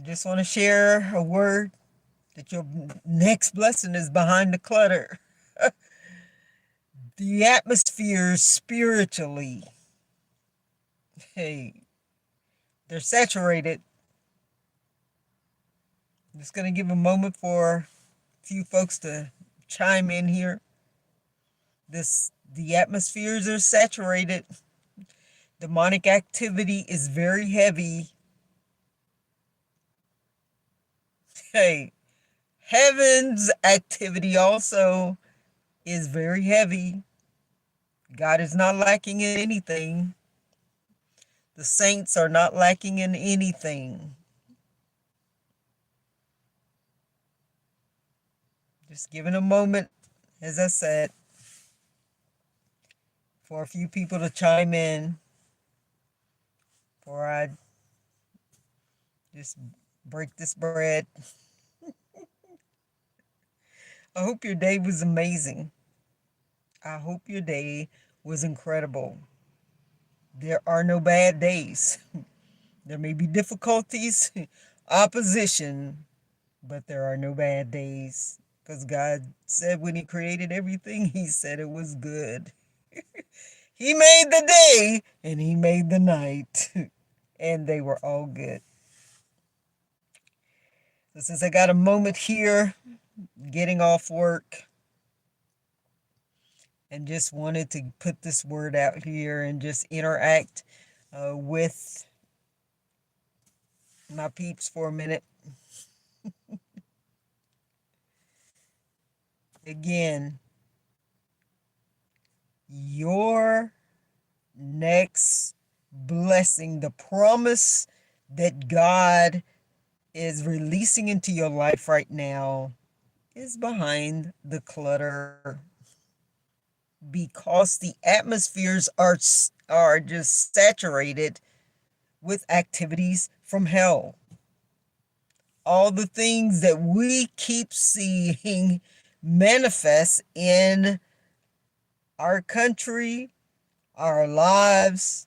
I just want to share a word that your next blessing is behind the clutter. The atmosphere spiritually, hey, they're saturated. I'm just going to give a moment for a few folks to chime in here. The atmospheres are saturated. Demonic activity is very heavy. Hey, heaven's activity also is very heavy. God is not lacking in anything. The saints are not lacking in anything. Just giving a moment, as I said, for a few people to chime in before I just break this bread. I hope your day was amazing. I hope your day was incredible. There are no bad days. There may be difficulties, opposition, but there are no bad days. Because God said when He created everything, He said it was good. He made the day and He made the night, and they were all good. So since I got a moment here, getting off work, and just wanted to put this word out here and just interact with my peeps for a minute. Again, your next blessing, the promise that God is releasing into your life right now, is behind the clutter, because the atmospheres are just saturated with activities from hell. All the things that we keep seeing manifest in our country, our lives,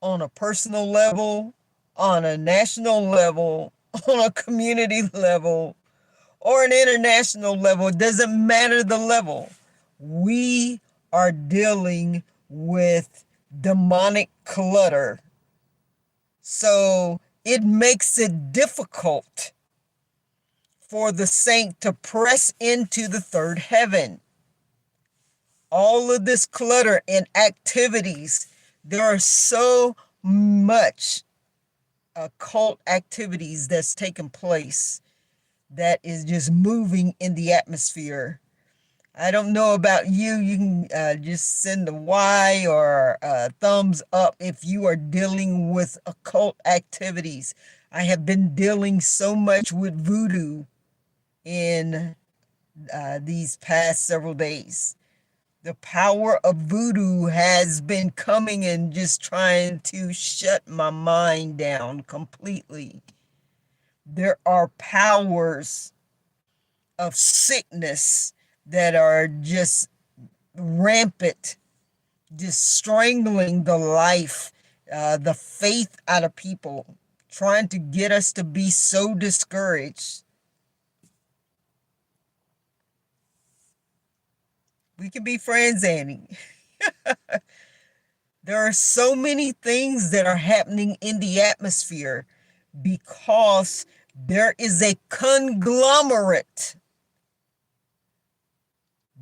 on a personal level, on a national level, on a community level, or an international level. It doesn't matter the level. We are dealing with demonic clutter. So it makes it difficult for the saint to press into the third heaven. All of this clutter and activities, there are so much occult activities that's taking place that is just moving in the atmosphere. I don't know about you. You can just send a Y or a thumbs up if you are dealing with occult activities. I have been dealing so much with voodoo in these past several days. The power of voodoo has been coming and just trying to shut my mind down completely. There are powers of sickness that are just rampant, just strangling the life, the faith out of people, trying to get us to be so discouraged. We can be friends, Annie. There are so many things that are happening in the atmosphere because there is a conglomerate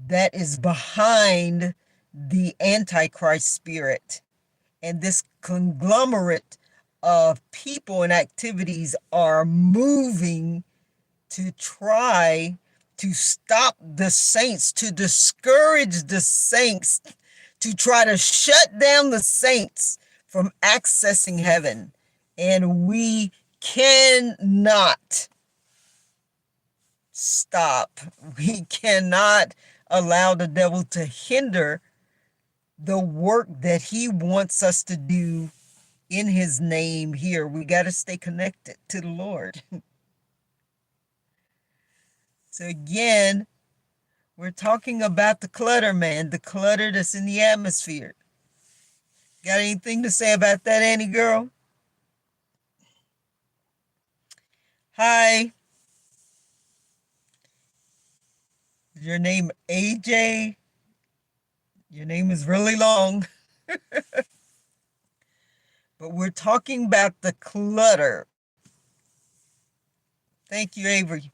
that is behind the Antichrist spirit. And this conglomerate of people and activities are moving to try to stop the saints, to discourage the saints, to try to shut down the saints from accessing heaven. And we cannot stop. We cannot allow the devil to hinder the work that he wants us to do in his name here. We got to stay connected to the Lord. So again, we're talking about the clutter, man, the clutter that's in the atmosphere. Got anything to say about that, Annie girl? Hi, is your name AJ? Your name is really long, but we're talking about the clutter. Thank you, Avery.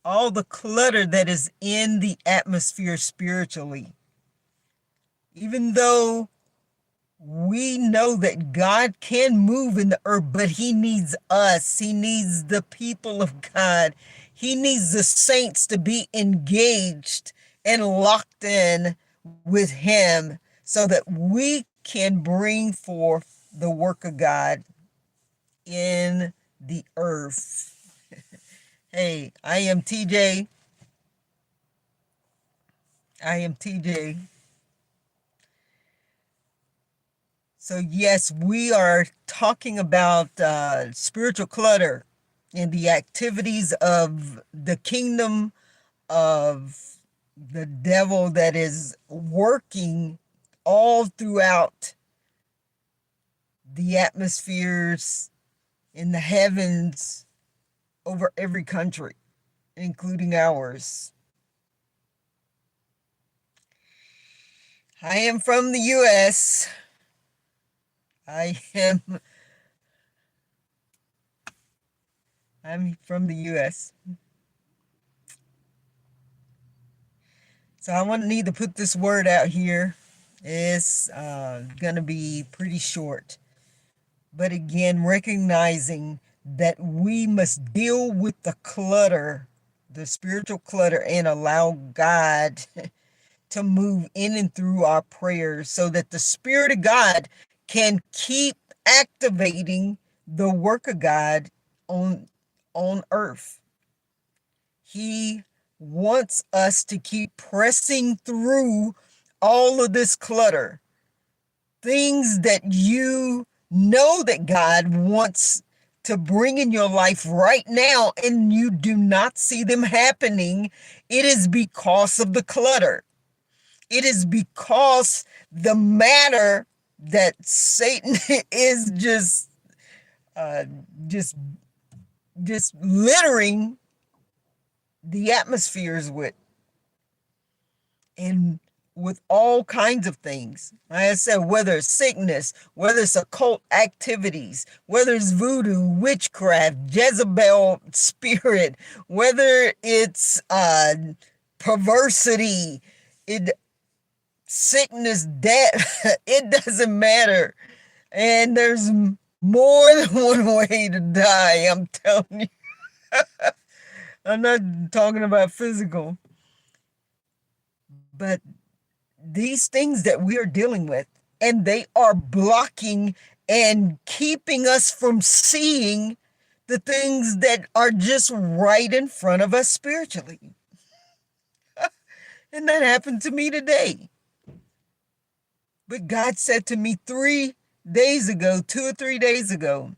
All the clutter that is in the atmosphere spiritually. Even though we know that God can move in the earth, but He needs us. He needs the people of God. He needs the saints to be engaged and locked in with Him so that we can bring forth the work of God in the earth. Hey, I am TJ. I am TJ. So, yes, we are talking about spiritual clutter and the activities of the kingdom of the devil that is working all throughout the atmospheres in the heavens over every country, including ours. I am from the U.S. I'm from the U.S. So I want to need to put this word out here. It's going to be pretty short. But again, recognizing that we must deal with the clutter, the spiritual clutter, and allow God to move in and through our prayers so that the Spirit of God can keep activating the work of God on, on earth. He wants us to keep pressing through all of this clutter. Things that you know that God wants to bring in your life right now and you do not see them happening. It is because of the clutter. It is because the matter that Satan is uh, just just littering the atmospheres with, and with all kinds of things. Like I said, whether it's sickness, whether it's occult activities, whether it's voodoo, witchcraft, Jezebel spirit, whether it's perversity, it sickness, death, it doesn't matter. And there's more than one way to die, I'm telling you. I'm not talking about physical, but these things that we are dealing with, and they are blocking and keeping us from seeing the things that are just right in front of us spiritually. And that happened to me today. But God said to me 3 days ago, 2 or 3 days ago,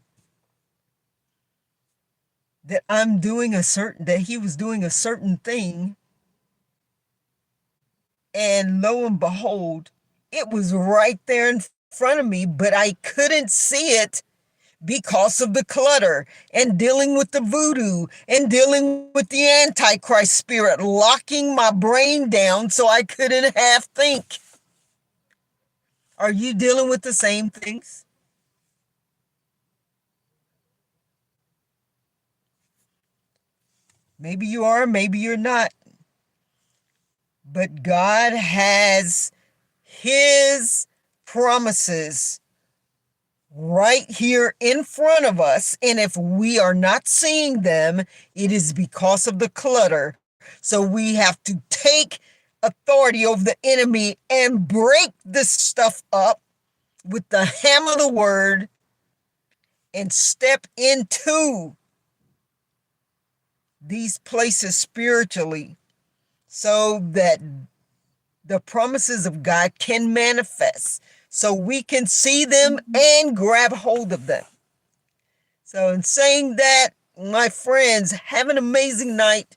that that He was doing a certain thing. And lo and behold, it was right there in front of me, but I couldn't see it because of the clutter and dealing with the voodoo and dealing with the antichrist spirit, locking my brain down so I couldn't half think. Are you dealing with the same things? Maybe you are, maybe you're not. But God has His promises right here in front of us. And if we are not seeing them, it is because of the clutter. So we have to take authority over the enemy and break this stuff up with the hammer of the word and step into these places spiritually so that the promises of God can manifest, so we can see them and grab hold of them. So in saying that, my friends, have an amazing night.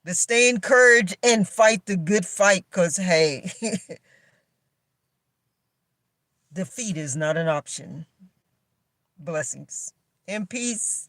But stay encouraged and fight the good fight, because, hey, defeat is not an option. Blessings and peace.